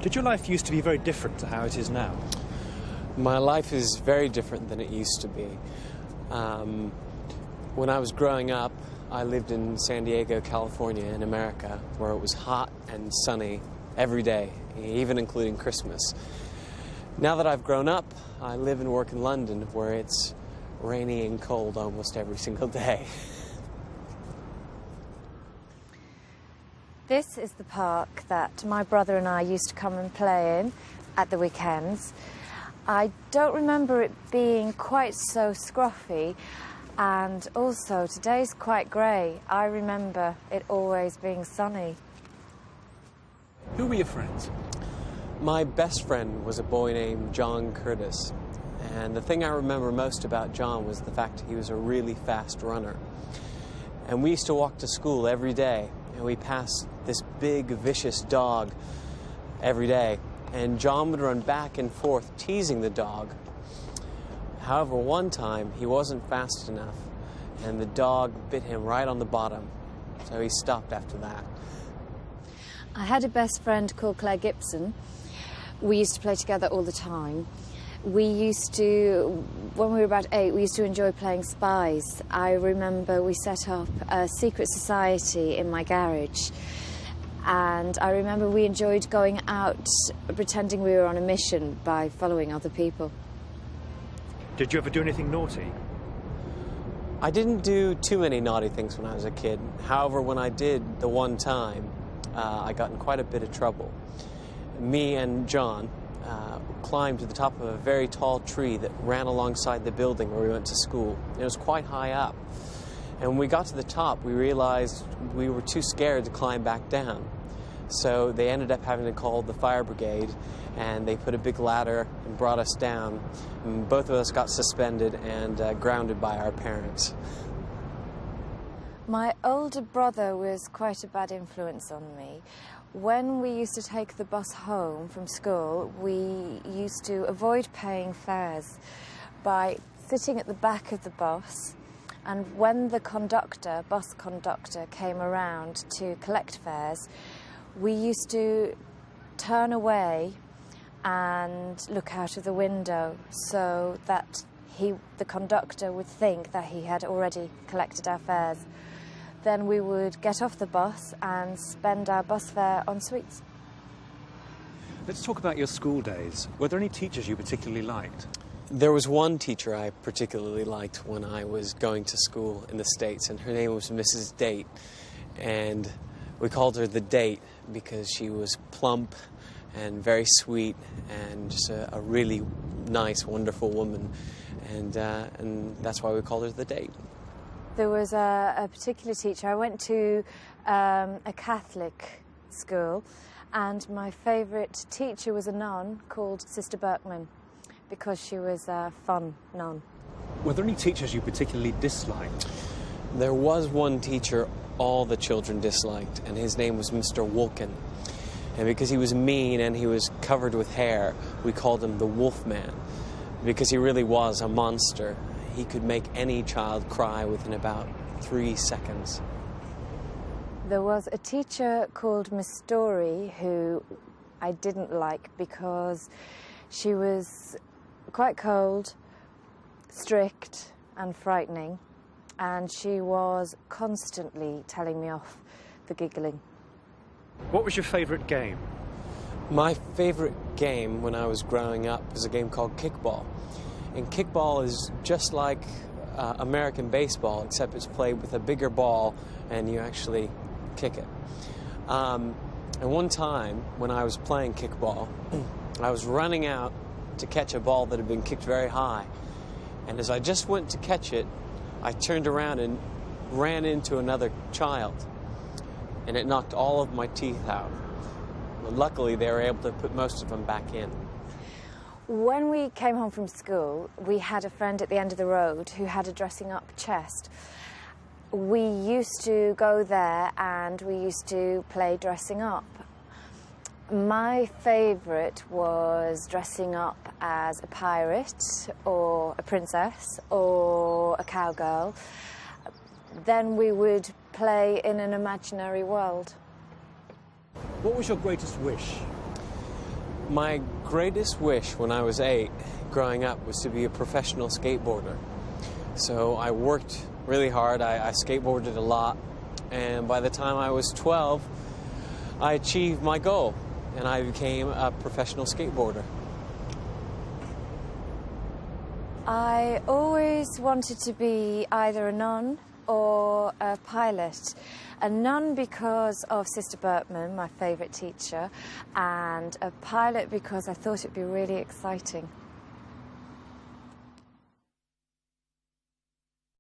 Did your life used to be very different to how it is now? My life is very different than it used to be. When I was growing up, I lived in San Diego, California, in America, where it was hot and sunny every day, even including Christmas. Now that I've grown up, I live and work in London, where it's rainy and cold almost every single day. This is the park that my brother and I used to come and play in at the weekends. I don't remember it being quite so scruffy, and also today's quite grey. I remember it always being sunny. Who were your friends? My best friend was a boy named John Curtis, and the thing I remember most about John was the fact he was a really fast runner. And we used to walk to school every day, and we passed this big, vicious dog every day, and John would run back and forth teasing the dog. However, one time he wasn't fast enough, and the dog bit him right on the bottom, so he stopped after that. I had a best friend called Claire Gibson. We used to play together all the time. We used to, when we were about 8, we used to enjoy playing spies. I remember we set up a secret society in my garage, and I remember we enjoyed going out pretending we were on a mission by following other people. Did you ever do anything naughty? I didn't do too many naughty things when I was a kid. However, when I did the one time, I got in quite a bit of trouble. Me and John climbed to the top of a very tall tree that ran alongside the building where we went to school. It was quite high up. And when we got to the top, we realized we were too scared to climb back down. So they ended up having to call the fire brigade, and they put a big ladder and brought us down. And both of us got suspended and grounded by our parents. My older brother was quite a bad influence on me. When we used to take the bus home from school, we used to avoid paying fares by sitting at the back of the bus, and when the bus conductor came around to collect fares, we used to turn away and look out of the window so that the conductor would think that he had already collected our fares. Then we would get off the bus and spend our bus fare on sweets. Let's talk about your school days. Were there any teachers you particularly liked? There was one teacher I particularly liked when I was going to school in the States, and her name was Mrs. Date. And we called her the Date because she was plump and very sweet and just a really nice, wonderful woman. And that's why we called her the Date. There was a particular teacher. I went to a Catholic school, and my favourite teacher was a nun called Sister Berkman, because she was a fun nun. Were there any teachers you particularly disliked? There was one teacher all the children disliked, and his name was Mr. Wolken. And because he was mean and he was covered with hair, we called him the Wolfman, because he really was a monster. He could make any child cry within about 3 seconds. There was a teacher called Miss Story who I didn't like because she was quite cold, strict and frightening, and she was constantly telling me off for giggling. What was your favourite game? My favourite game when I was growing up was a game called kickball. And kickball is just like American baseball, except it's played with a bigger ball and you actually kick it. And one time when I was playing kickball, I was running out to catch a ball that had been kicked very high. And as I just went to catch it, I turned around and ran into another child. And it knocked all of my teeth out. But luckily, they were able to put most of them back in. When we came home from school, we had a friend at the end of the road who had a dressing-up chest. We used to go there and we used to play dressing up. My favourite was dressing up as a pirate or a princess or a cowgirl. Then we would play in an imaginary world. What was your greatest wish? My greatest wish when I was 8, growing up, was to be a professional skateboarder. So I worked really hard, I skateboarded a lot, and by the time I was 12, I achieved my goal, and I became a professional skateboarder. I always wanted to be either a nun or a pilot. A nun because of Sister Bertman, my favourite teacher, and a pilot because I thought it'd be really exciting.